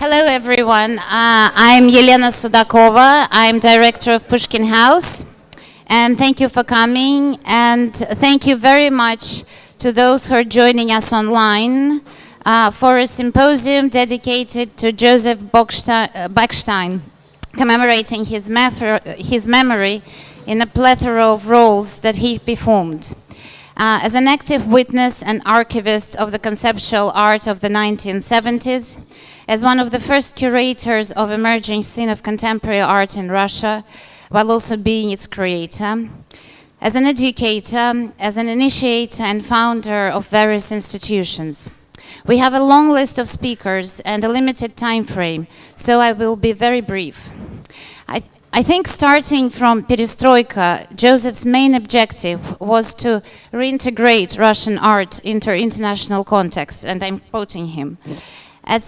Hello, everyone. I'm Elena Sudakova. I'm director of Pushkin House. And thank you for coming. And thank you very much to those who are joining us online for a symposium dedicated to Joseph Backstein, commemorating his memory in a plethora of roles that he performed. As an active witness and archivist of the conceptual art of the 1970s, as one of the first curators of emerging scene of contemporary art in Russia, while also being its creator, as an educator, as an initiator and founder of various institutions. We have a long list of speakers and a limited time frame, so I will be very brief. I think starting from Perestroika, Joseph's main objective was to reintegrate Russian art into international context, and I'm quoting him. And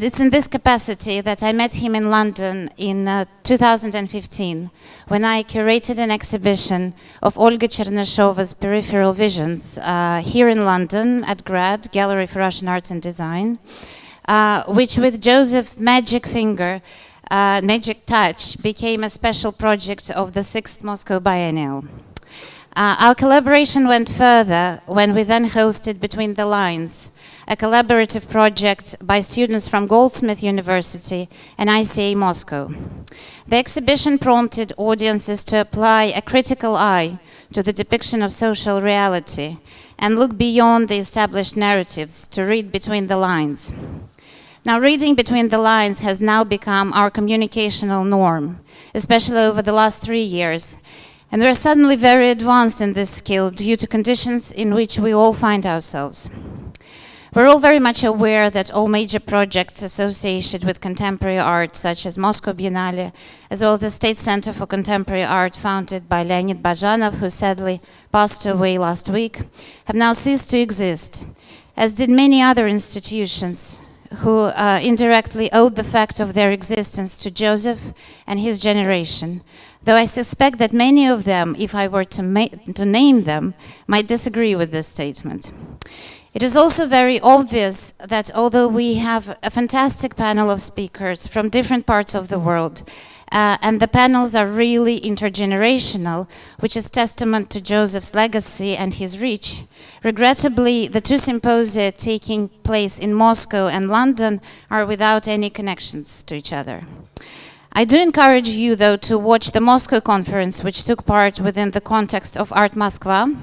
it's in this capacity that I met him in London in 2015, when I curated an exhibition of Olga Chernyshova's Peripheral Visions here in London at GRAD, Gallery for Russian Arts and Design, which with Joseph's magic finger, magic touch, became a special project of the 6th Moscow Biennial. Our collaboration went further when we then hosted Between the Lines, a collaborative project by students from Goldsmith University and ICA Moscow. The exhibition prompted audiences to apply a critical eye to the depiction of social reality and look beyond the established narratives to read between the lines. Now, reading between the lines has now become our communicational norm, especially over the last 3 years. And we're suddenly very advanced in this skill due to conditions in which we all find ourselves. We're all very much aware that all major projects associated with contemporary art, such as Moscow Biennale, as well as the State Center for Contemporary Art founded by Leonid Bazhanov, who sadly passed away last week, have now ceased to exist, as did many other institutions who indirectly owed the fact of their existence to Joseph and his generation, though I suspect that many of them, if I were to name them, might disagree with this statement. It is also very obvious that although we have a fantastic panel of speakers from different parts of the world, and the panels are really intergenerational, which is testament to Joseph's legacy and his reach, regrettably, the two symposia taking place in Moscow and London are without any connections to each other. I do encourage you, though, to watch the Moscow conference, which took part within the context of Art Moskva,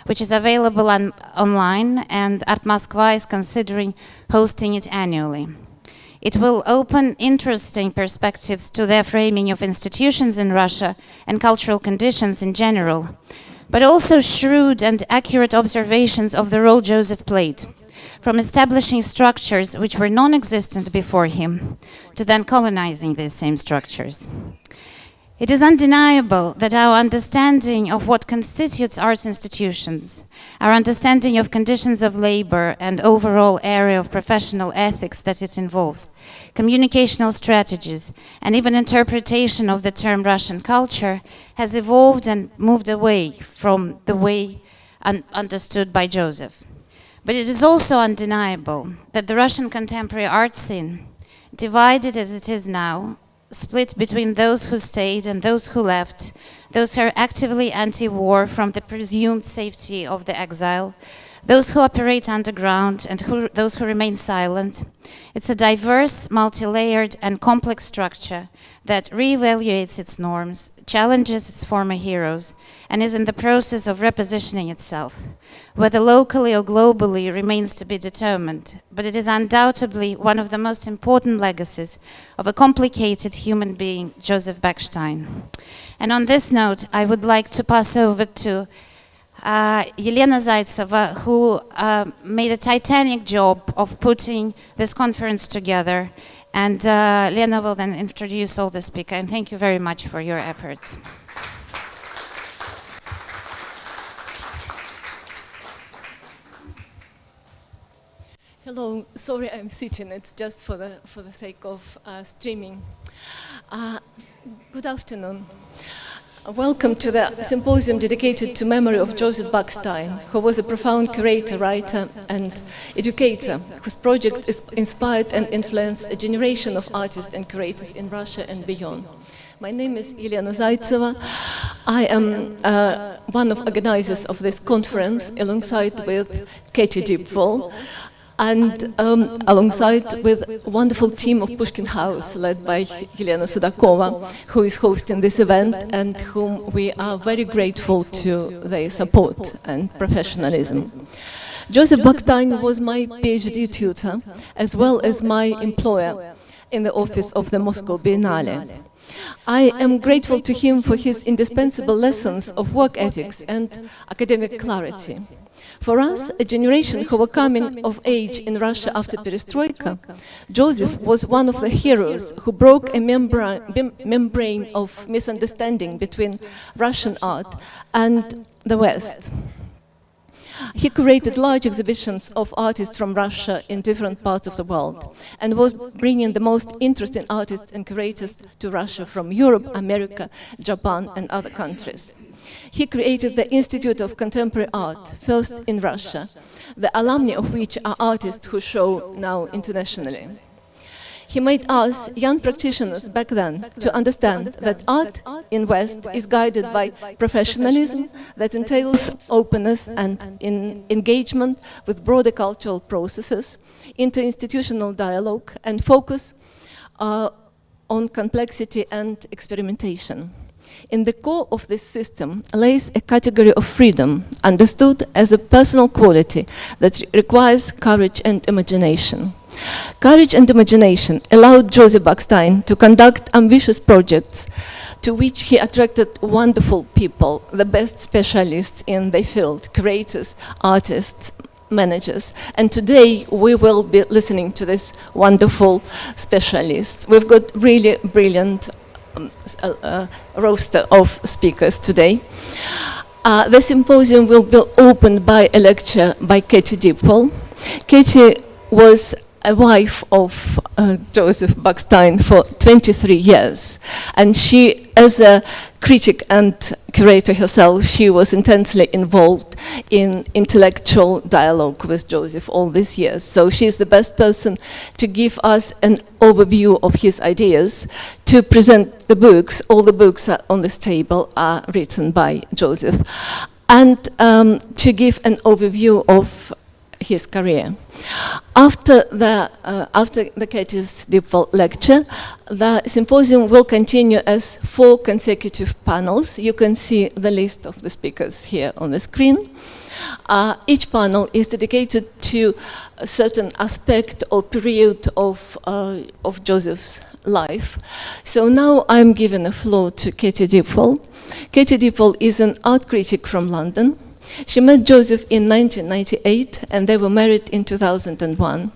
which is available online, and Art Moskva is considering hosting it annually. It will open interesting perspectives to their framing of institutions in Russia and cultural conditions in general, but also shrewd and accurate observations of the role Joseph played, from establishing structures which were non-existent before him, to then colonizing these same structures. It is undeniable that our understanding of what constitutes arts institutions, our understanding of conditions of labor and overall area of professional ethics that it involves, communicational strategies, and even interpretation of the term Russian culture has evolved and moved away from the way understood by Joseph. But it is also undeniable that the Russian contemporary art scene, divided as it is now, split between those who stayed and those who left, those who are actively anti-war from the presumed safety of the exile, those who operate underground and those who remain silent. It's a diverse, multi-layered and complex structure that reevaluates its norms, challenges its former heroes, and is in the process of repositioning itself. Whether locally or globally remains to be determined, but it is undoubtedly one of the most important legacies of a complicated human being, Joseph Backstein. And on this note, I would like to pass over to Elena Zaytseva, who made a titanic job of putting this conference together. And Lena will then introduce all the speakers. And thank you very much for your efforts. Hello, sorry I'm sitting, it's just for the sake of streaming. Good afternoon. Welcome to the symposium dedicated to memory of Joseph Backstein, who was a profound curator, writer, and educator, whose project inspired and influenced a generation of artists and curators in Russia and beyond. My name is Elena Zaytseva. I am one of organizers of this conference, alongside with Katy Deepwell, and alongside with a wonderful team of Pushkin House, led by Elena Zaytseva, who is hosting this event and whom we are very grateful to their support and professionalism. Joseph Backstein was my PhD tutor, as well as my employer in the office of the Moscow Biennale. I am grateful to him for his indispensable lessons of work ethics and academic clarity. For us, a generation who were coming of age in Russia after Perestroika, Joseph was one of the heroes who broke a membrane of misunderstanding between Russian art and the West. He curated large exhibitions of artists from Russia in different parts of the world and was bringing the most interesting artists and curators to Russia from Europe, America, Japan, and other countries. He created the Institute of Contemporary Art, first in Russia, the alumni of which are artists who show now internationally. He made us, young practitioners back then, to understand that art in West is guided by professionalism that entails openness and engagement with broader cultural processes, interinstitutional dialogue, and focus on complexity and experimentation. In the core of this system lays a category of freedom, understood as a personal quality that requires courage and imagination. Courage and imagination allowed Joseph Backstein to conduct ambitious projects to which he attracted wonderful people, the best specialists in their field, curators, artists, managers. And today we will be listening to this wonderful specialists. We've got really brilliant roster of speakers today. The symposium will be opened by a lecture by Katy Deepwell. Katy was a wife of Joseph Backstein for 23 years, and she, as a critic and curator herself, she was intensely involved in intellectual dialogue with Joseph all these years. So she is the best person to give us an overview of his ideas, to present the books. All the books on this table are written by Joseph, and to give an overview of his career. After the Katy Deepwell lecture, the symposium will continue as 4 consecutive panels. You can see the list of the speakers here on the screen. Each panel is dedicated to a certain aspect or period of Joseph's life. So now I'm giving the floor to Katy Deepwell. Katy Deepwell is an art critic from London. She met Joseph in 1998 and they were married in 2001.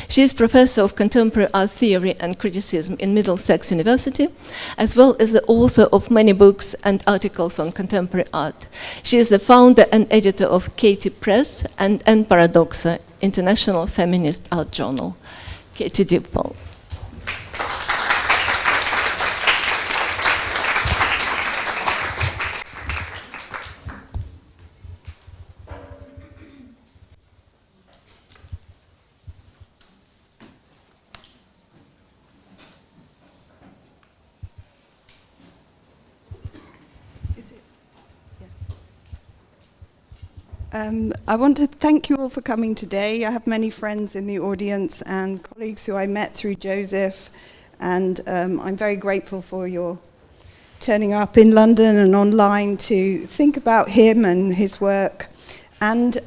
She is professor of contemporary art theory and criticism in Middlesex University, as well as the author of many books and articles on contemporary art. She is the founder and editor of Katy Press and n.paradoxa, international feminist art journal. Katy Deepwell. I want to thank you all for coming today. I have many friends in the audience and colleagues who I met through Joseph, and I'm very grateful for your turning up in London and online to think about him and his work. And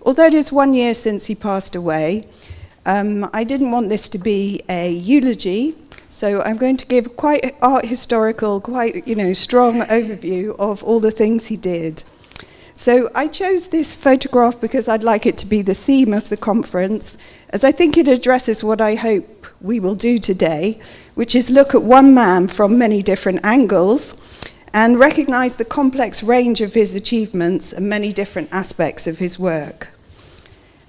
although it is 1 year since he passed away, I didn't want this to be a eulogy, so I'm going to give quite art historical, quite strong overview of all the things he did. So I chose this photograph because I'd like it to be the theme of the conference, as I think it addresses what I hope we will do today, which is look at one man from many different angles and recognize the complex range of his achievements and many different aspects of his work.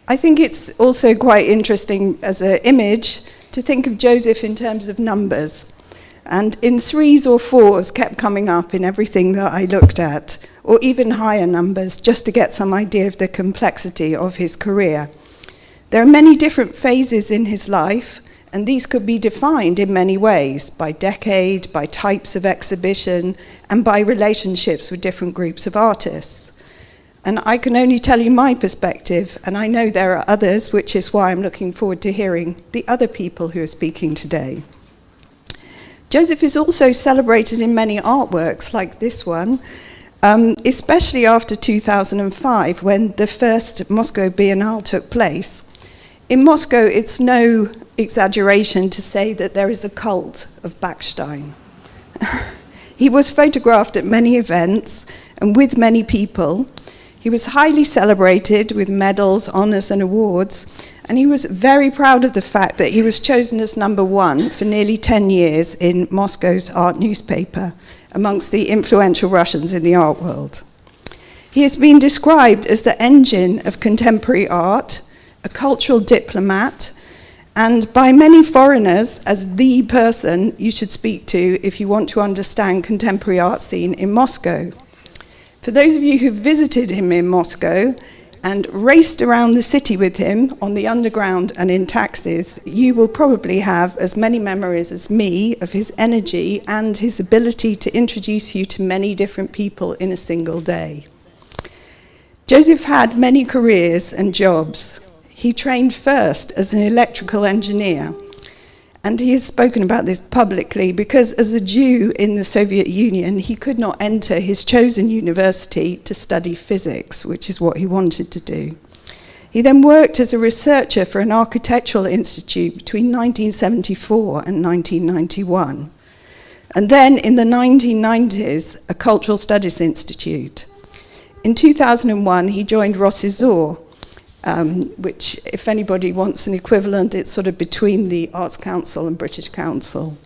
I think it's also quite interesting as an image to think of Joseph in terms of numbers. And in 3s or 4s kept coming up in everything that I looked at, or even higher numbers, just to get some idea of the complexity of his career. There are many different phases in his life, and these could be defined in many ways, by decade, by types of exhibition, and by relationships with different groups of artists. And I can only tell you my perspective, and I know there are others, which is why I'm looking forward to hearing the other people who are speaking today. Joseph is also celebrated in many artworks, like this one, especially after 2005, when the first Moscow Biennale took place. In Moscow, it's no exaggeration to say that there is a cult of Backstein. He was photographed at many events and with many people. He was highly celebrated with medals, honors, and awards, and he was very proud of the fact that he was chosen as #1 for nearly 10 years in Moscow's art newspaper, amongst the influential Russians in the art world. He has been described as the engine of contemporary art, a cultural diplomat, and by many foreigners as the person you should speak to if you want to understand contemporary art scene in Moscow. For those of you who visited him in Moscow and raced around the city with him on the underground and in taxis, you will probably have as many memories as me of his energy and his ability to introduce you to many different people in a single day. Joseph had many careers and jobs. He trained first as an electrical engineer, and he has spoken about this publicly because as a Jew in the Soviet Union, he could not enter his chosen university to study physics, which is what he wanted to do. He then worked as a researcher for an architectural institute between 1974 and 1991, and then in the 1990s, a cultural studies institute. In 2001, he joined Rossizor, which, if anybody wants an equivalent, it's sort of between the Arts Council and British Council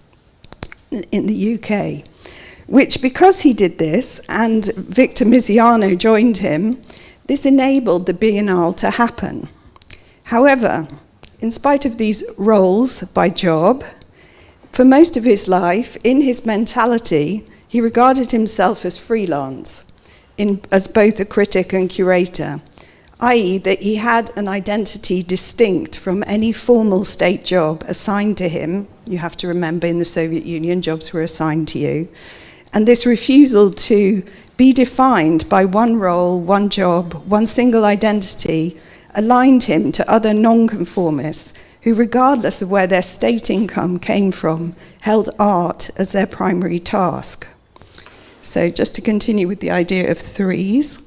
in the UK, which, because he did this, and Victor Miziano joined him, this enabled the Biennale to happen. However, in spite of these roles by job, for most of his life, in his mentality, he regarded himself as freelance, as both a critic and curator, i.e. that he had an identity distinct from any formal state job assigned to him. You have to remember, in the Soviet Union, jobs were assigned to you. And this refusal to be defined by one role, one job, one single identity, aligned him to other non-conformists who, regardless of where their state income came from, held art as their primary task. So just to continue with the idea of threes,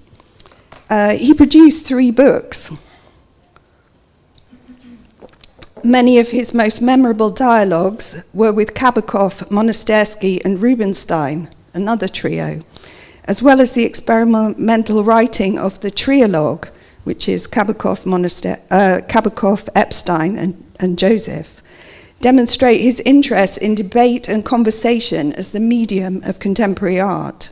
he produced 3 books. Many of his most memorable dialogues were with Kabakov, Monastersky, and Rubinstein, another trio, as well as the experimental writing of the trialogue, which is Kabakov, Epstein, and Joseph, demonstrate his interest in debate and conversation as the medium of contemporary art.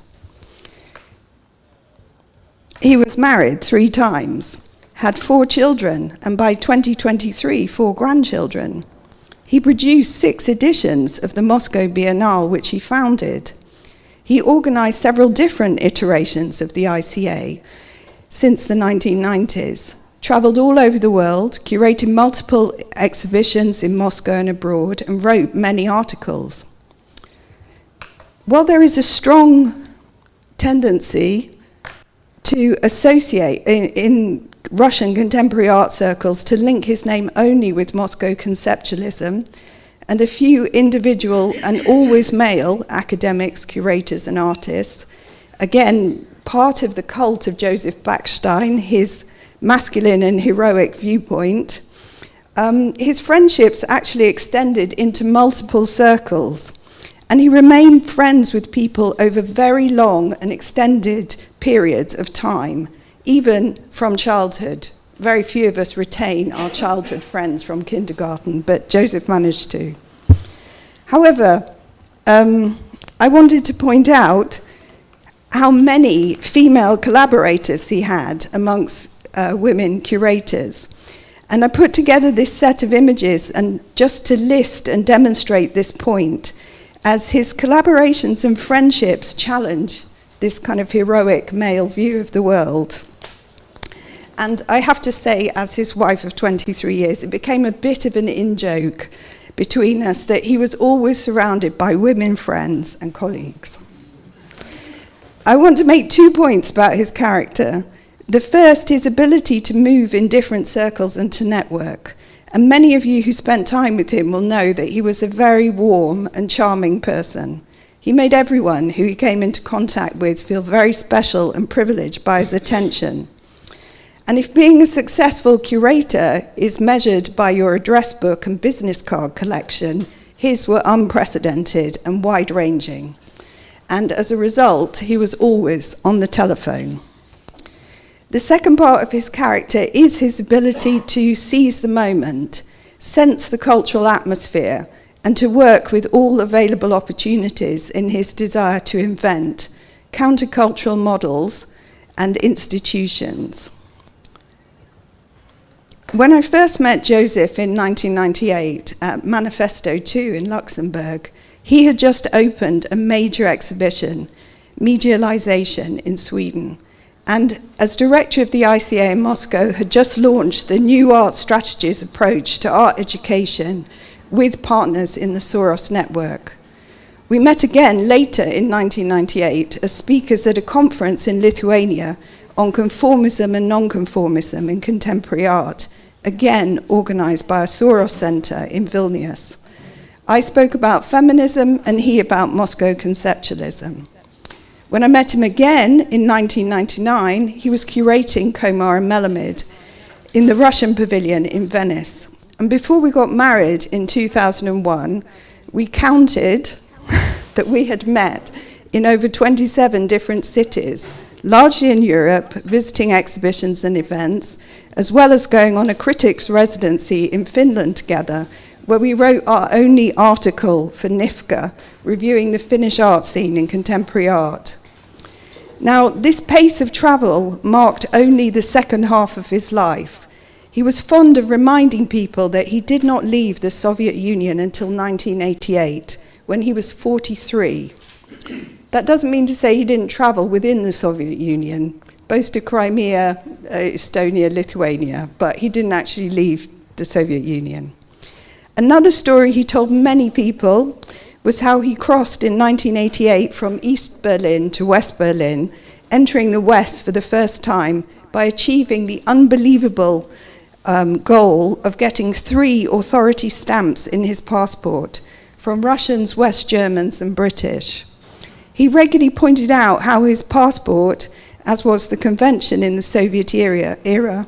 He was married 3 times, had 4 children, and by 2023, 4 grandchildren. He produced 6 editions of the Moscow Biennale, which he founded. He organized several different iterations of the ICA since the 1990s, traveled all over the world, curated multiple exhibitions in Moscow and abroad, and wrote many articles. While there is a strong tendency to associate in Russian contemporary art circles to link his name only with Moscow conceptualism, and a few individual and always male academics, curators, and artists, again, part of the cult of Joseph Backstein, his masculine and heroic viewpoint, his friendships actually extended into multiple circles, and he remained friends with people over very long and extended periods of time, even from childhood. Very few of us retain our childhood friends from kindergarten, but Joseph managed to. However, I wanted to point out how many female collaborators he had amongst women curators. And I put together this set of images and just to list and demonstrate this point. as his collaborations and friendships challenge this kind of heroic male view of the world. And I have to say, as his wife of 23 years, it became a bit of an in-joke between us that he was always surrounded by women friends and colleagues. I want to make 2 points about his character. The first, his ability to move in different circles and to network. And many of you who spent time with him will know that he was a very warm and charming person. He made everyone who he came into contact with feel very special and privileged by his attention. And if being a successful curator is measured by your address book and business card collection, his were unprecedented and wide-ranging. And as a result, he was always on the telephone. The second part of his character is his ability to seize the moment, sense the cultural atmosphere, and to work with all available opportunities in his desire to invent countercultural models and institutions. When I first met Joseph in 1998 at Manifesto 2 in Luxembourg, he had just opened a major exhibition, Medialization, in Sweden. And as director of the ICA in Moscow, had just launched the new art strategies approach to art education with partners in the Soros network. We met again later in 1998 as speakers at a conference in Lithuania on conformism and nonconformism in contemporary art, again organized by a Soros center in Vilnius. I spoke about feminism and he about Moscow conceptualism. When I met him again in 1999, he was curating Komar and Melamid in the Russian pavilion in Venice. And before we got married in 2001, we counted that we had met in over 27 different cities, largely in Europe, visiting exhibitions and events, as well as going on a critic's residency in Finland together, where we wrote our only article for NIFCA, reviewing the Finnish art scene in contemporary art. Now, this pace of travel marked only the second half of his life. He was fond of reminding people that he did not leave the Soviet Union until 1988, when he was 43. That doesn't mean to say he didn't travel within the Soviet Union, both to Crimea, Estonia, Lithuania, but he didn't actually leave the Soviet Union. Another story he told many people was how he crossed in 1988 from East Berlin to West Berlin, entering the West for the first time by achieving the unbelievable goal of getting 3 authority stamps in his passport from Russians, West Germans, and British. He regularly pointed out how his passport, as was the convention in the Soviet era,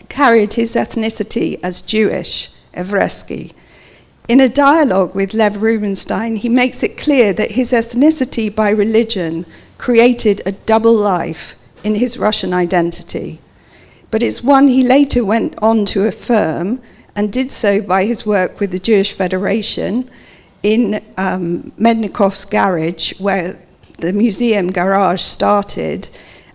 carried his ethnicity as Jewish, Evreski. In a dialogue with Lev Rubinstein, he makes it clear that his ethnicity by religion created a double life in his Russian identity. But it's one he later went on to affirm, and did so by his work with the Jewish Federation in Mednikov's garage, where the museum garage started.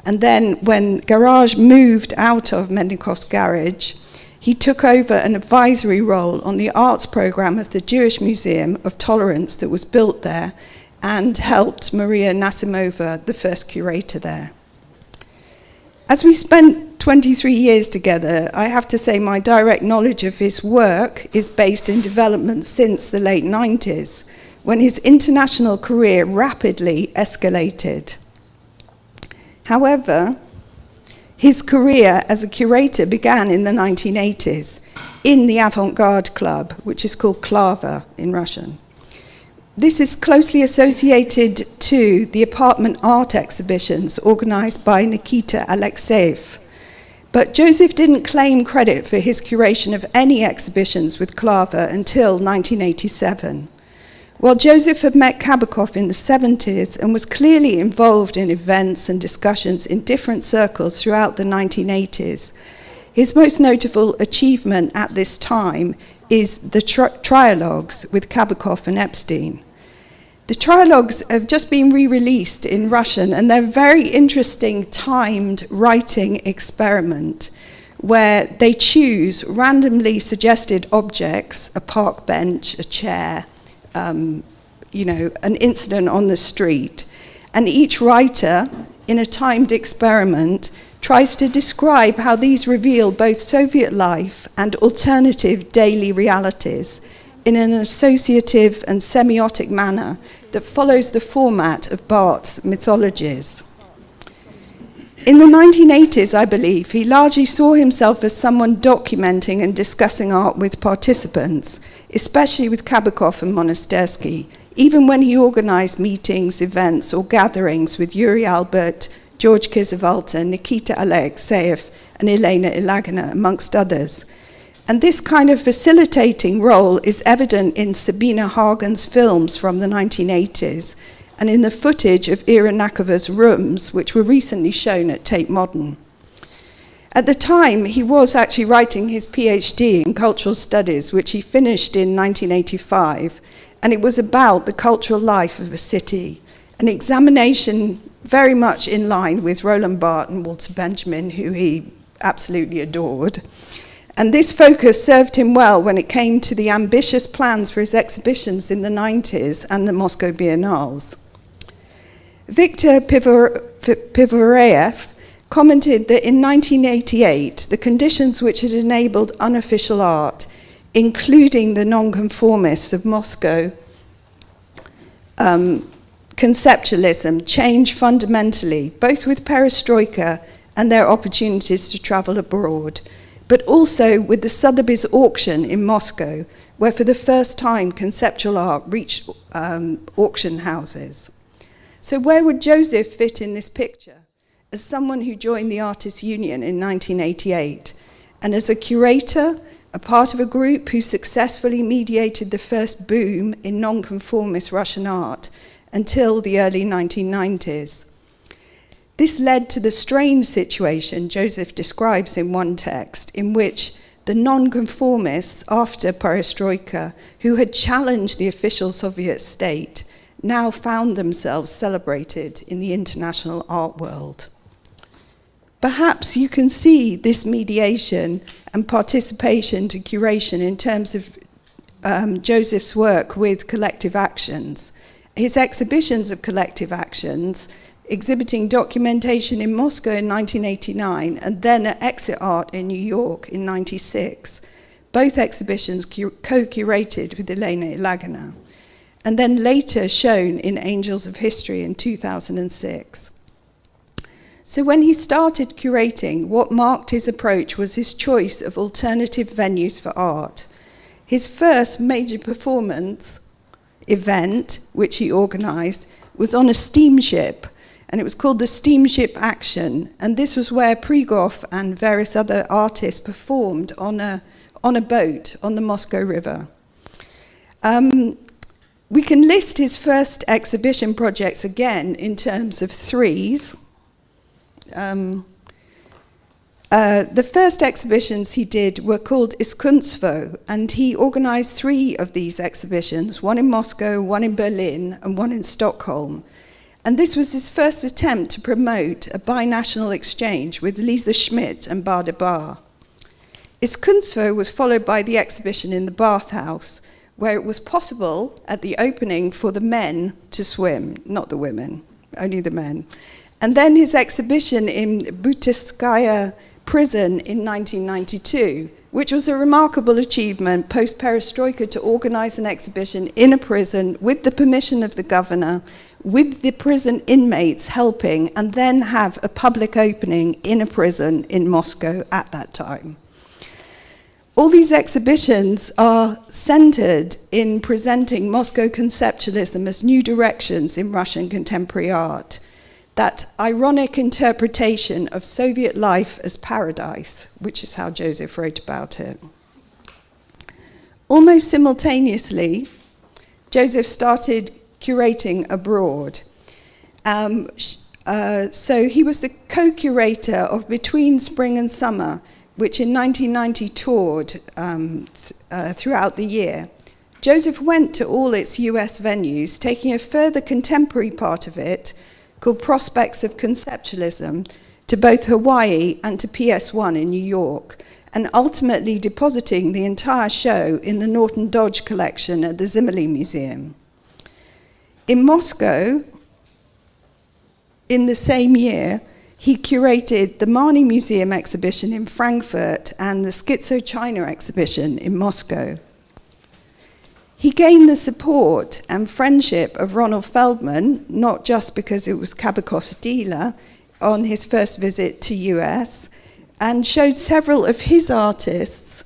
And then when garage moved out of Mednikov's garage, he took over an advisory role on the arts program of the Jewish Museum of Tolerance that was built there, and helped Maria Nasimova, the first curator there. As we spent 23 years together, I have to say my direct knowledge of his work is based in developments since the late 90s, when his international career rapidly escalated. However, his career as a curator began in the 1980s in the avant-garde club, which is called Klava in Russian. This is closely associated to the apartment art exhibitions organized by Nikita Alexeyev. But Joseph didn't claim credit for his curation of any exhibitions with Klava until 1987. While Joseph had met Kabakov in the 70s and was clearly involved in events and discussions in different circles throughout the 1980s, his most notable achievement at this time is the trialogues with Kabakov and Epstein. The trialogues have just been re-released in Russian, and they're a very interesting timed writing experiment where they choose randomly suggested objects, a park bench, a chair, an incident on the street. And each writer, in a timed experiment, tries to describe how these reveal both Soviet life and alternative daily realities in an associative and semiotic manner that follows the format of Barthes's mythologies. In the 1980s, I believe, he largely saw himself as someone documenting and discussing art with participants, especially with Kabakov and Monastersky, even when he organized meetings, events, or gatherings with Yuri Albert, George Kiesewetter, Nikita Alexeyev, and Elena Ilagina, amongst others. And this kind of facilitating role is evident in Sabina Hagen's films from the 1980s, and in the footage of Ira Nakova's rooms, which were recently shown at Tate Modern. At the time, he was actually writing his PhD in cultural studies, which he finished in 1985, and it was about the cultural life of a city, an examination very much in line with Roland Barthes and Walter Benjamin, who he absolutely adored. And this focus served him well when it came to the ambitious plans for his exhibitions in the 90s and the Moscow Biennales. Viktor Pivoreyev commented that in 1988, the conditions which had enabled unofficial art, including the nonconformists of Moscow, conceptualism, changed fundamentally, both with perestroika and their opportunities to travel abroad, but also with the Sotheby's auction in Moscow, where for the first time conceptual art reached auction houses. So where would Joseph fit in this picture? As someone who joined the Artists' Union in 1988, and as a curator, a part of a group who successfully mediated the first boom in nonconformist Russian art until the early 1990s. This led to the strange situation Joseph describes in one text, in which the nonconformists after perestroika, who had challenged the official Soviet state, now found themselves celebrated in the international art world. Perhaps you can see this mediation and participation to curation in terms of Joseph's work with collective actions. His exhibitions of collective actions, exhibiting documentation in Moscow in 1989 and then at Exit Art in New York in 1996, both exhibitions co-curated with Elena Ilagina, and then later shown in Angels of History in 2006. So when he started curating, what marked his approach was his choice of alternative venues for art. His first major performance event, which he organized, was on a steamship, and it was called the Steamship Action, and this was where Prigov and various other artists performed on a boat on the Moscow River. We can list his first exhibition projects again in terms of threes. The first exhibitions he did were called Iskunstvo, and he organized 3 of these exhibitions, one in Moscow, one in Berlin, and one in Stockholm. And this was his first attempt to promote a binational exchange with Lisa Schmidt and Bader Bar. Iskunstvo was followed by the exhibition in the bathhouse, where it was possible at the opening for the men to swim, not the women, only the men. And then his exhibition in Butyrskaya prison in 1992, which was a remarkable achievement post-perestroika to organize an exhibition in a prison with the permission of the governor, with the prison inmates helping, and then have a public opening in a prison in Moscow at that time. All these exhibitions are centered in presenting Moscow conceptualism as new directions in Russian contemporary art, that ironic interpretation of Soviet life as paradise, which is how Joseph wrote about it. Almost simultaneously, Joseph started curating abroad. So he was the co-curator of Between Spring and Summer, which in 1990 toured throughout the year. Joseph went to all its US venues, taking a further contemporary part of it, called Prospects of Conceptualism, to both Hawaii and to PS1 in New York, and ultimately depositing the entire show in the Norton Dodge collection at the Zimmerli Museum. In Moscow, in the same year, he curated the Marny Museum exhibition in Frankfurt and the Schizo China exhibition in Moscow. He gained the support and friendship of Ronald Feldman, not just because it was Kabakov's dealer, on his first visit to US, and showed several of his artists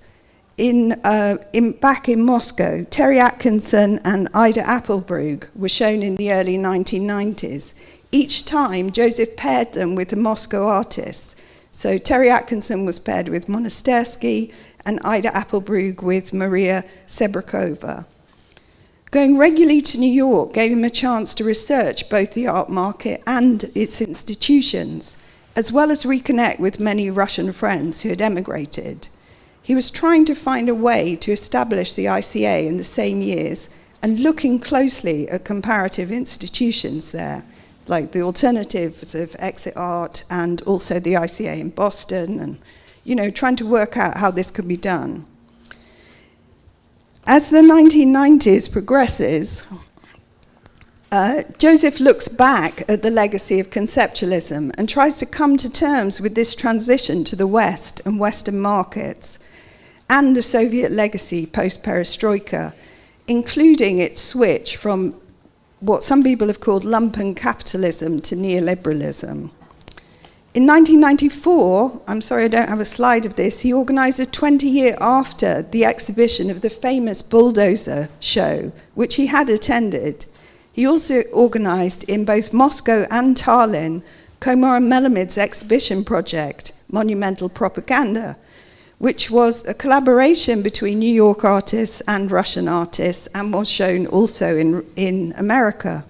back in Moscow. Terry Atkinson and Ida Appelbrug were shown in the early 1990s. Each time, Joseph paired them with the Moscow artists. So Terry Atkinson was paired with Monastersky and Ida Appelbrug with Maria Sebrakova. Going regularly to New York gave him a chance to research both the art market and its institutions, as well as reconnect with many Russian friends who had emigrated. He was trying to find a way to establish the ICA in the same years and looking closely at comparative institutions there, like the alternatives of Exit Art and also the ICA in Boston, and trying to work out how this could be done. As the 1990s progresses, Joseph looks back at the legacy of conceptualism and tries to come to terms with this transition to the West and Western markets and the Soviet legacy post-perestroika, including its switch from what some people have called lumpen capitalism to neoliberalism. In 1994, I'm sorry I don't have a slide of this, he organized a 20-year after the exhibition of the famous Bulldozer show, which he had attended. He also organized in both Moscow and Tallinn Komoran Melamid's exhibition project, Monumental Propaganda, which was a collaboration between New York artists and Russian artists and was shown also in America.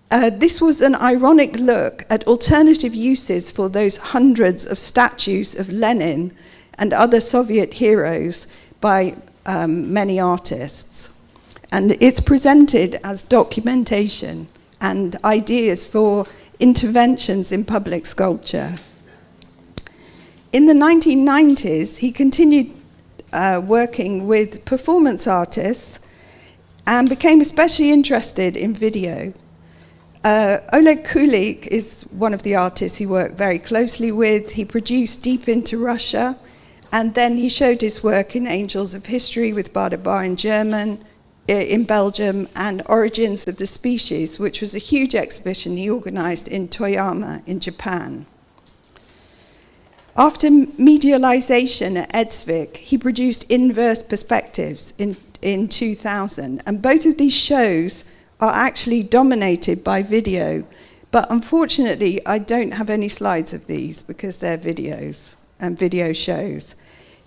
This was an ironic look at alternative uses for those hundreds of statues of Lenin and other Soviet heroes by many artists. And it's presented as documentation and ideas for interventions in public sculpture. In the 1990s, he continued working with performance artists and became especially interested in video. Oleg Kulik is one of the artists he worked very closely with. He produced Deep into Russia, and then he showed his work in Angels of History with Bader Bar in Belgium, and Origins of the Species, which was a huge exhibition he organized in Toyama in Japan. After medialization at Edsvik, he produced Inverse Perspectives in 2000, and both of these shows are actually dominated by video, but unfortunately I don't have any slides of these because they're videos and video shows.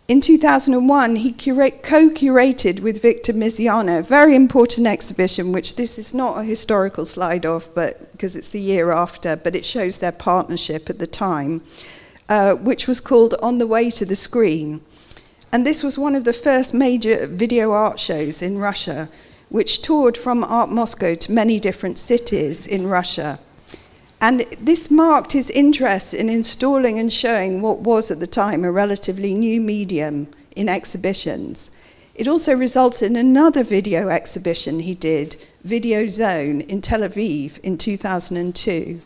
In 2001, he co-curated with Victor Miziano a very important exhibition, which this is not a historical slide of, but because it's the year after, but it shows their partnership at the time, which was called On the Way to the Screen. And this was one of the first major video art shows in Russia, which toured from Art Moscow to many different cities in Russia. And this marked his interest in installing and showing what was at the time a relatively new medium in exhibitions. It also resulted in another video exhibition he did, Video Zone, in Tel Aviv in 2002.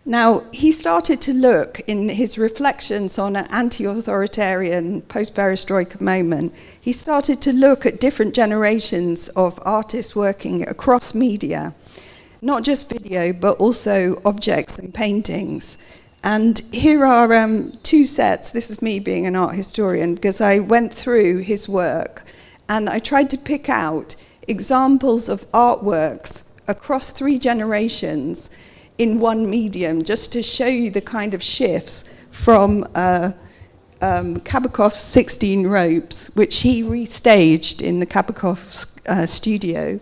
Now, he started to look in his reflections on an anti-authoritarian post-perestroika moment, he started to look at different generations of artists working across media, not just video, but also objects and paintings. And here are two sets. This is me being an art historian, because I went through his work and I tried to pick out examples of artworks across 3 generations in one medium, just to show you the kind of shifts from Kabakov's 16 Ropes, which he restaged in the Kabakov studio,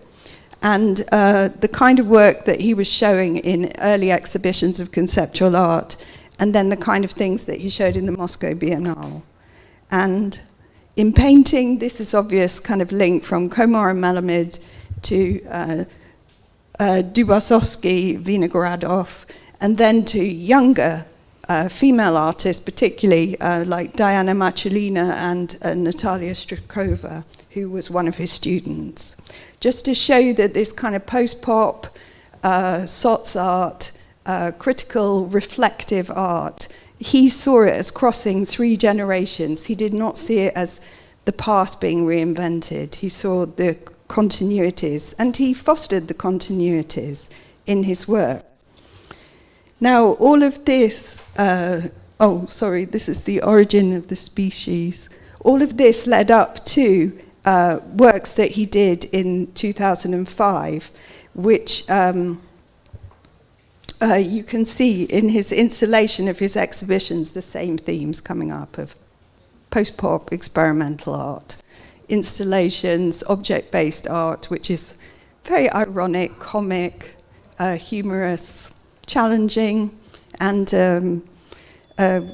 and the kind of work that he was showing in early exhibitions of conceptual art, and then the kind of things that he showed in the Moscow Biennale. And in painting, this is obvious kind of link from Komarin Melamid to Dubasovsky, Vinogradov, and then to younger female artists, particularly like Diana Machelina and Natalia Strykova, who was one of his students. Just to show that this kind of post-pop, sots art, critical, reflective art, he saw it as crossing 3 generations. He did not see it as the past being reinvented. He saw the continuities, and he fostered the continuities in his work. Now, all of this, this is the origin of the species. All of this led up to works that he did in 2005, which you can see in his installation of his exhibitions, the same themes coming up of post-pop experimental art, installations, object-based art, which is very ironic, comic, humorous, challenging, and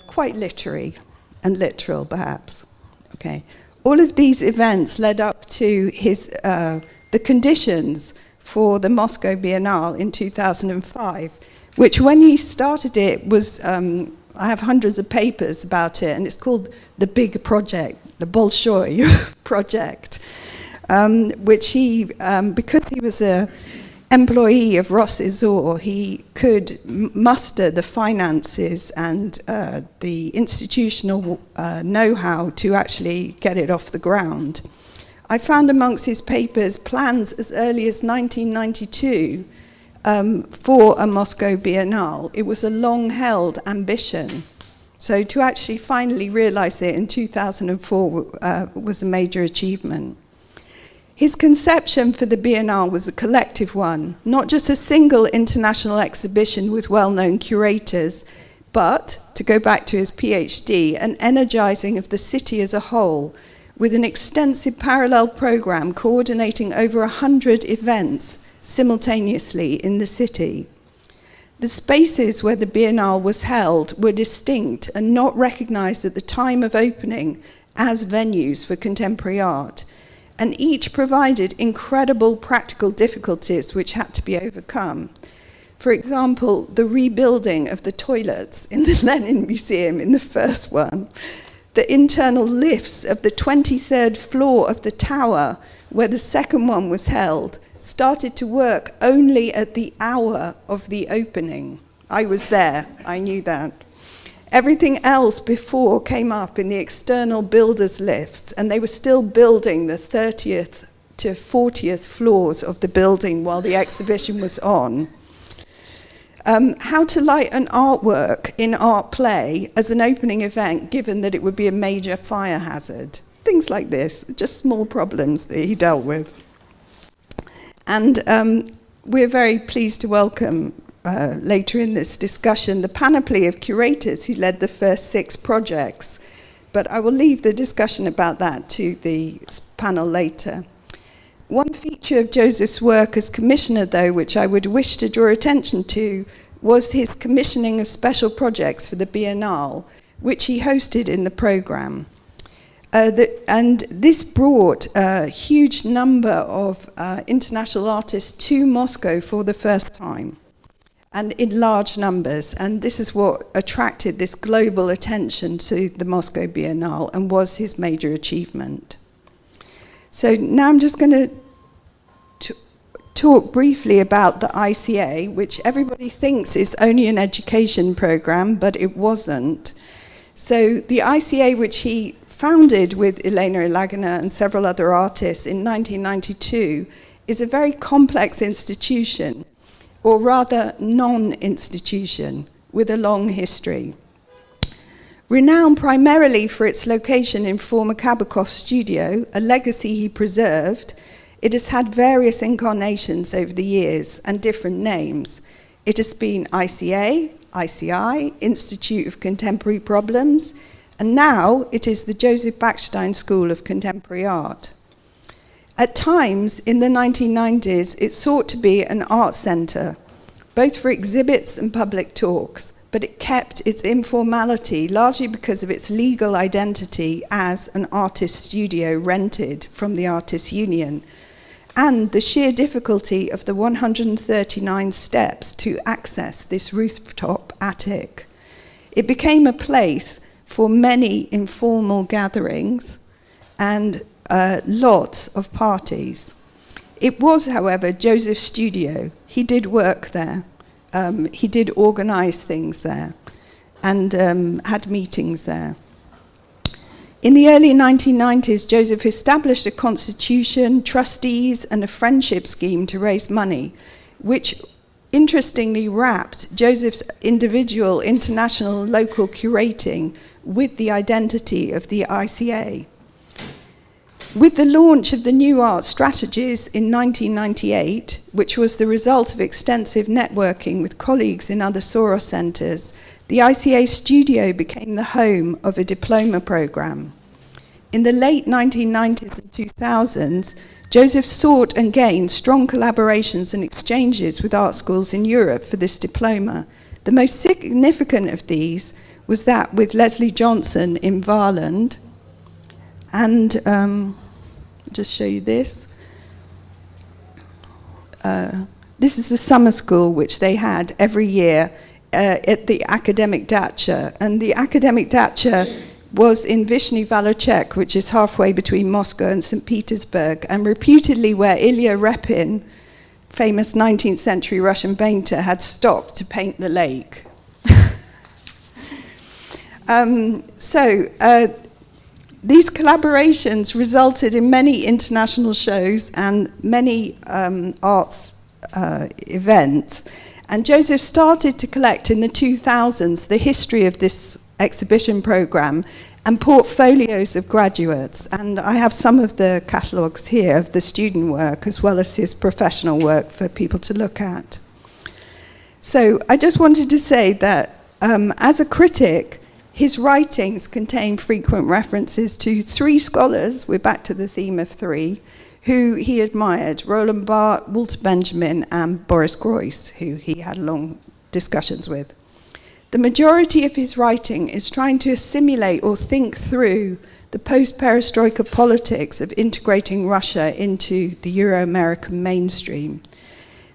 quite literary and literal, perhaps. Okay. All of these events led up to his the conditions for the Moscow Biennale in 2005, which when he started it was, I have hundreds of papers about it, and it's called the Big Project, the Bolshoi Project, which he, because he was an employee of Rossizor, he could muster the finances and the institutional know-how to actually get it off the ground. I found amongst his papers plans as early as 1992 for a Moscow Biennale. It was a long-held ambition. So to actually finally realize it in 2004 was a major achievement. His conception for the Biennale was a collective one, not just a single international exhibition with well-known curators, but, to go back to his PhD, an energizing of the city as a whole, with an extensive parallel program coordinating over 100 events simultaneously in the city. The spaces where the Biennale was held were distinct and not recognized at the time of opening as venues for contemporary art, and each provided incredible practical difficulties which had to be overcome. For example, the rebuilding of the toilets in the Lenin Museum in the first one, the internal lifts of the 23rd floor of the tower where the second one was held started to work only at the hour of the opening. I was there, I knew that. Everything else before came up in the external builders' lifts, and they were still building the 30th to 40th floors of the building while the exhibition was on. How to light an artwork in art play as an opening event, given that it would be a major fire hazard. Things like this, just small problems that he dealt with. And we're very pleased to welcome later in this discussion the panoply of curators who led the first 6 projects. But I will leave the discussion about that to the panel later. One feature of Joseph's work as commissioner, though, which I would wish to draw attention to, was his commissioning of special projects for the Biennale, which he hosted in the programme. And this brought a huge number of international artists to Moscow for the first time, and in large numbers. And this is what attracted this global attention to the Moscow Biennale and was his major achievement. So now I'm just going to talk briefly about the ICA, which everybody thinks is only an education program, but it wasn't. So the ICA, which he founded with Elena Zaytseva and several other artists in 1992, is a very complex institution, or rather non-institution, with a long history. Renowned primarily for its location in former Kabakov's studio, a legacy he preserved, it has had various incarnations over the years and different names. It has been ICA, ICI, Institute of Contemporary Problems, and now it is the Joseph Backstein School of Contemporary Art. At times, in the 1990s, it sought to be an art centre, both for exhibits and public talks, but it kept its informality largely because of its legal identity as an artist studio rented from the Artists' Union, and the sheer difficulty of the 139 steps to access this rooftop attic. It became a place for many informal gatherings and lots of parties. It was, however, Joseph's studio. He did work there. He did organize things there and had meetings there. In the early 1990s, Joseph established a constitution, trustees, and a friendship scheme to raise money, which interestingly wrapped Joseph's individual, international, local curating with the identity of the ICA. With the launch of the New Art Strategies in 1998, which was the result of extensive networking with colleagues in other Soros centres, the ICA studio became the home of a diploma programme. In the late 1990s and 2000s, Joseph sought and gained strong collaborations and exchanges with art schools in Europe for this diploma. The most significant of these was that with Leslie Johnson in Varland. And I'll just show you this. This is the summer school which they had every year at the academic dacha. And the academic dacha was in Vyshny Volochysk, which is halfway between Moscow and St. Petersburg, and reputedly where Ilya Repin, famous 19th century Russian painter, had stopped to paint the lake. These collaborations resulted in many international shows and many arts events. And Joseph started to collect in the 2000s the history of this exhibition program and portfolios of graduates. And I have some of the catalogues here of the student work as well as his professional work for people to look at. So I just wanted to say that as a critic, his writings contain frequent references to three scholars, we're back to the theme of three, who he admired: Roland Barthes, Walter Benjamin, and Boris Groys, who he had long discussions with. The majority of his writing is trying to assimilate or think through the post-perestroika politics of integrating Russia into the Euro-American mainstream.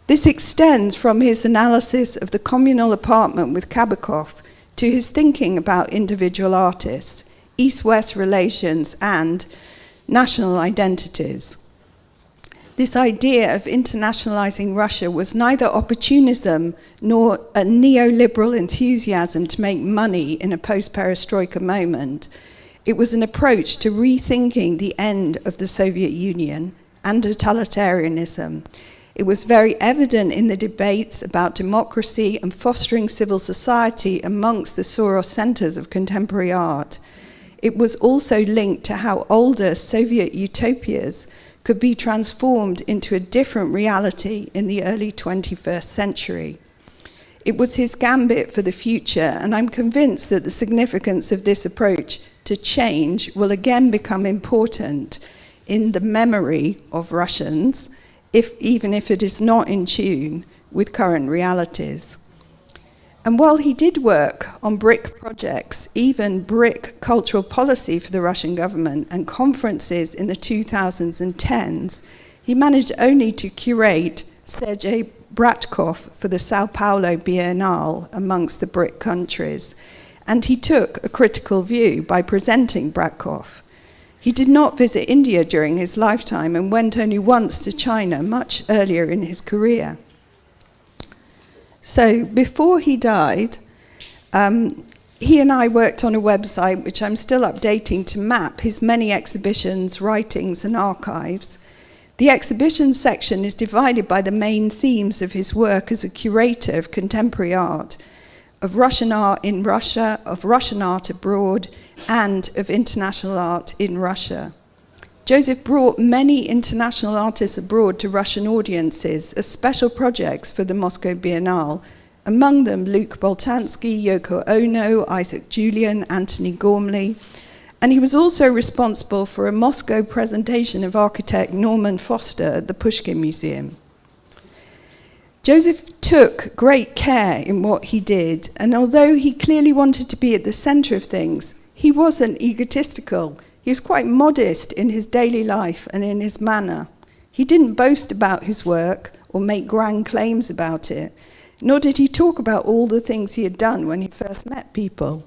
This extends from his analysis of the communal apartment with Kabakov to his thinking about individual artists, East-West relations, and national identities. This idea of internationalizing Russia was neither opportunism nor a neoliberal enthusiasm to make money in a post-perestroika moment. It was an approach to rethinking the end of the Soviet Union and totalitarianism. It was very evident in the debates about democracy and fostering civil society amongst the Soros centers of contemporary art. It was also linked to how older Soviet utopias could be transformed into a different reality in the early 21st century. It was his gambit for the future, and I'm convinced that the significance of this approach to change will again become important in the memory of Russians, even if it is not in tune with current realities. And while he did work on BRIC projects, even BRIC cultural policy for the Russian government and conferences in the 2000s and 10s, he managed only to curate Sergei Bratkov for the Sao Paulo Biennale amongst the BRIC countries. And he took a critical view by presenting Bratkov. He did not visit India during his lifetime and went only once to China much earlier in his career. So before he died, he and I worked on a website which I'm still updating to map his many exhibitions, writings, and archives. The exhibition section is divided by the main themes of his work as a curator of contemporary art, of Russian art in Russia, of Russian art abroad, and of international art in Russia. Joseph brought many international artists abroad to Russian audiences as special projects for the Moscow Biennale, among them Luc Boltanski, Yoko Ono, Isaac Julian, Anthony Gormley, and he was also responsible for a Moscow presentation of architect Norman Foster at the Pushkin Museum. Joseph took great care in what he did, and although he clearly wanted to be at the center of things, he wasn't egotistical. He was quite modest in his daily life and in his manner. He didn't boast about his work or make grand claims about it. nor did he talk about all the things he had done when he first met people.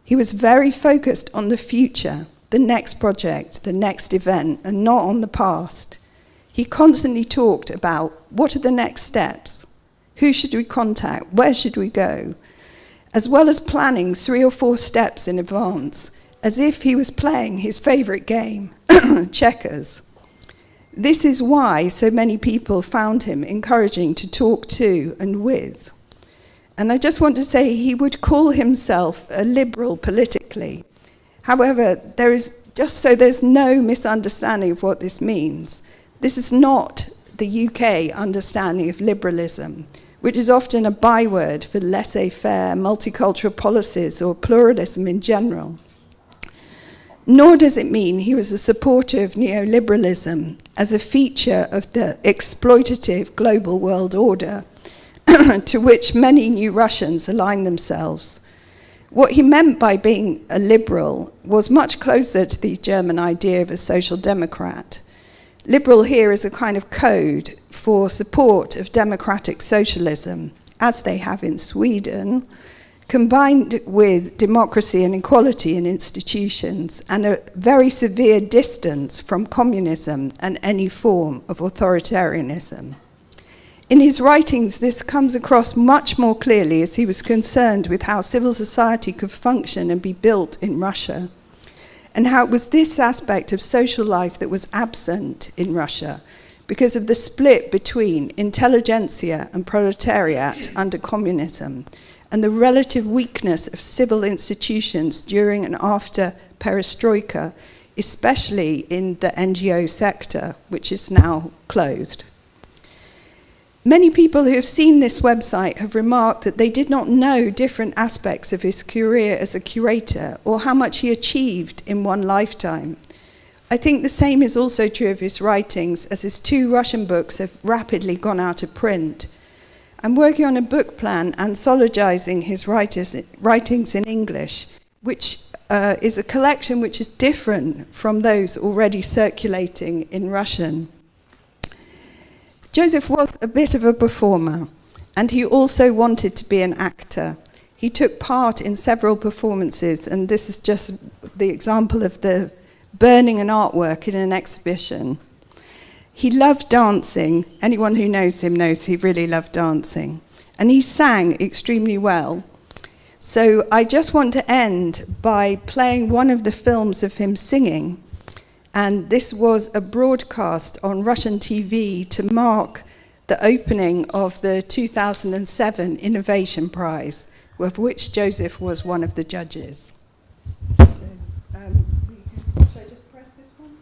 He was very focused on the future, the next project, the next event, and not on the past. He constantly talked about what are the next steps, who should we contact, where should we go, as well as planning 3 or 4 steps in advance, as if he was playing his favorite game, checkers. This is why so many people found him encouraging to talk to and with. And I just want to say he would call himself a liberal politically. However, there's no misunderstanding of what this means. This is not the UK understanding of liberalism, which is often a byword for laissez-faire, multicultural policies or pluralism in general. Nor does it mean he was a supporter of neoliberalism as a feature of the exploitative global world order to which many new Russians align themselves. What he meant by being a liberal was much closer to the German idea of a social democrat. Liberal here is a kind of code for support of democratic socialism, as they have in Sweden, combined with democracy and equality in institutions and a very severe distance from communism and any form of authoritarianism. In his writings, this comes across much more clearly as he was concerned with how civil society could function and be built in Russia, and how it was this aspect of social life that was absent in Russia because of the split between intelligentsia and proletariat under communism, and the relative weakness of civil institutions during and after perestroika, especially in the NGO sector, which is now closed. Many people who have seen this website have remarked that they did not know different aspects of his career as a curator or how much he achieved in one lifetime. I think the same is also true of his writings, as his 2 Russian books have rapidly gone out of print. I'm working on a book plan anthologizing his writings in English, which is a collection which is different from those already circulating in Russian. Joseph was a bit of a performer, and he also wanted to be an actor. He took part in several performances, and this is just the example of the burning an artwork in an exhibition. He loved dancing. Anyone who knows him knows he really loved dancing. And he sang extremely well. So I just want to end by playing one of the films of him singing. And this was a broadcast on Russian TV to mark the opening of the 2007 Innovation Prize, of which Joseph was one of the judges. Should I just press this one?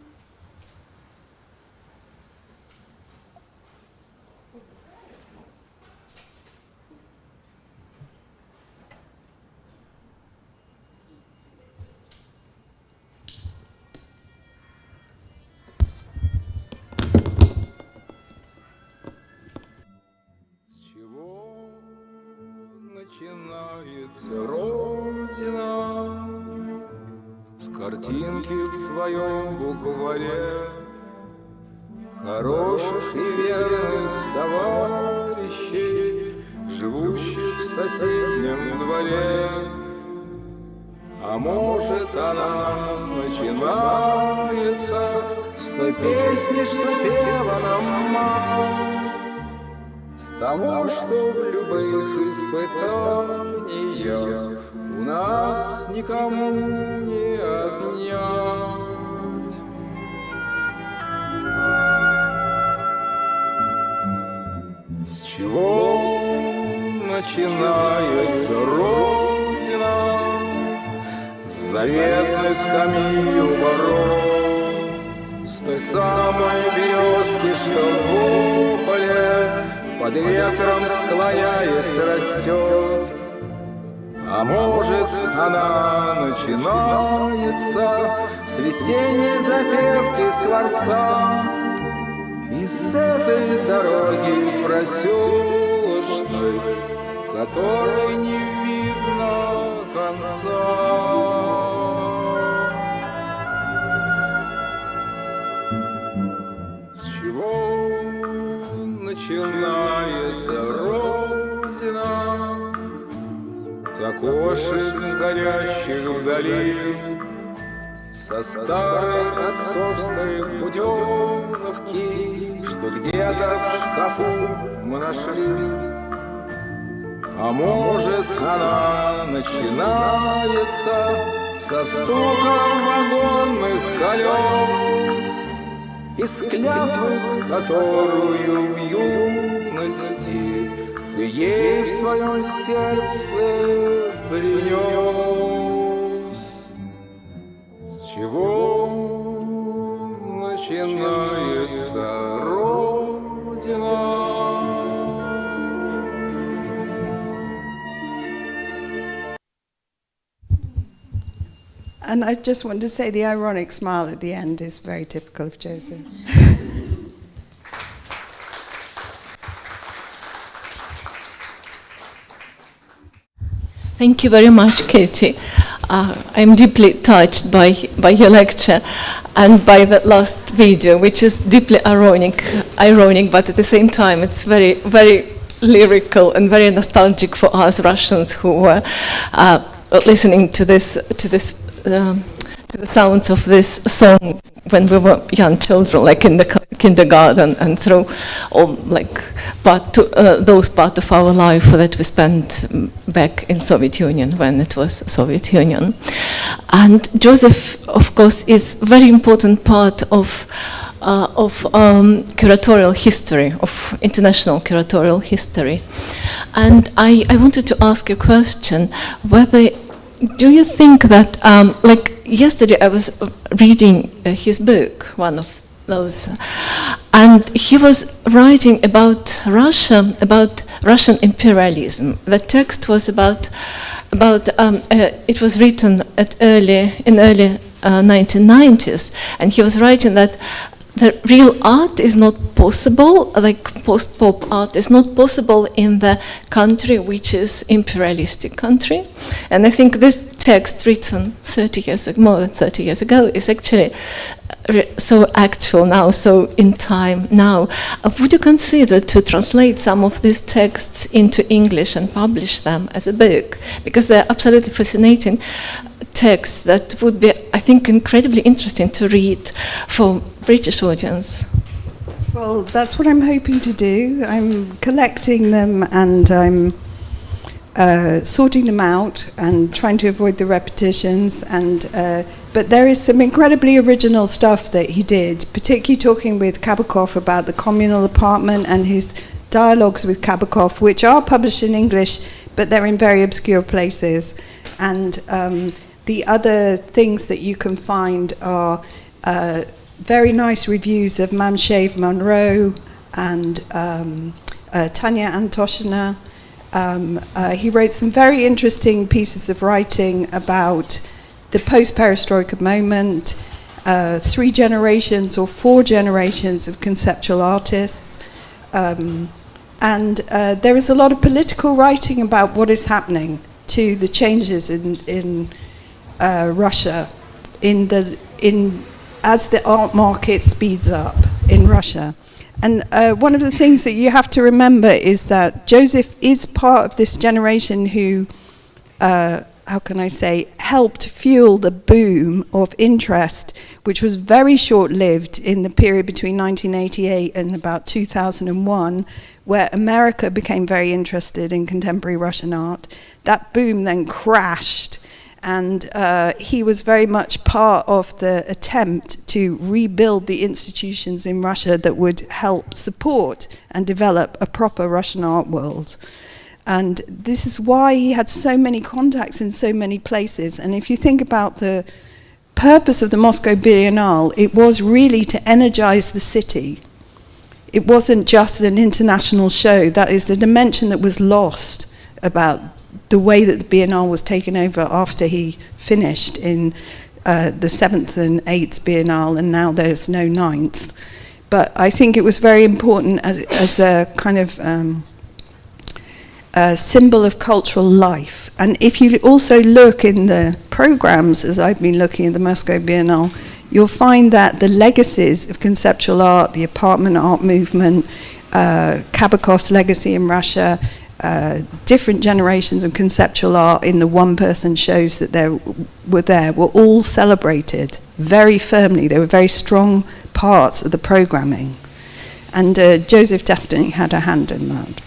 Начинается Родина с картинки в своем букваре хороших и верных товарищей, живущих в соседнем дворе. А может, она начинается с той песни, что пела нам мать, с того, что в любых испытаниях у нас никому не отнять. С чего начинается Родина? С заветной скамьи у ворот, с той самой березки, что в поле под ветром склоняясь растет. А может, она начинается с весенней запевки скворца, и с этой дороги проселочной, которой не видно конца. С чего начинается Родина? кошек, горящих вдали, со старой отцовской буденовки, что где-то в шкафу мы нашли. А может, она начинается со стуком вагонных колес, из клятвы, которую в юности ты ей в своем сердце принес. С чего начинается Родина? And I just want to say the ironic smile at the end is very typical of Joseph. Thank you very much, Katy. I'm deeply touched by your lecture and by the last video, which is deeply ironic, but at the same time it's very, very lyrical and very nostalgic for us Russians who were listening to the sounds of this song when we were young children, like in the kindergarten, and through all those part of our life that we spent back in Soviet Union when it was Soviet Union. And Joseph, of course, is a very important part of curatorial history, of international curatorial history. And I wanted to ask a question, whether do you think that, yesterday I was reading his book, one of those, and he was writing about Russia, about Russian imperialism. The text was about it was written in early 1990s, and he was writing that the real art is not possible, like post-pop art is not possible in the country which is imperialistic country. And I think this text written 30 years ago, more than 30 years ago, is actually so actual now, so in time now. Would you consider to translate some of these texts into English and publish them as a book? Because they're absolutely fascinating texts that would be, I think, incredibly interesting to read for British audience. Well, that's what I'm hoping to do. I'm collecting them and I'm sorting them out and trying to avoid the repetitions. But there is some incredibly original stuff that he did, particularly talking with Kabakov about the communal apartment and his dialogues with Kabakov, which are published in English, but they're in very obscure places. And the other things that you can find are very nice reviews of Mamshave Monroe and Tanya Antoshina. He wrote some very interesting pieces of writing about the post-perestroika moment, 3 generations or 4 generations of conceptual artists. And there is a lot of political writing about what is happening to the changes in Russia as the art market speeds up in Russia. And one of the things that you have to remember is that Joseph is part of this generation who, helped fuel the boom of interest, which was very short-lived in the period between 1988 and about 2001, where America became very interested in contemporary Russian art. That boom then crashed. And he was very much part of the attempt to rebuild the institutions in Russia that would help support and develop a proper Russian art world. And this is why he had so many contacts in so many places. And if you think about the purpose of the Moscow Biennale, it was really to energize the city. It wasn't just an international show. That is the dimension that was lost about the way that the Biennale was taken over after he finished in the 7th and 8th Biennale, and now there's no 9th. But I think it was very important as a kind of symbol of cultural life. And if you also look in the programs, as I've been looking at the Moscow Biennale, you'll find that the legacies of conceptual art, the apartment art movement, Kabakov's legacy in Russia, different generations of conceptual art in the one-person shows that were all celebrated very firmly. They were very strong parts of the programming. And Joseph definitely had a hand in that.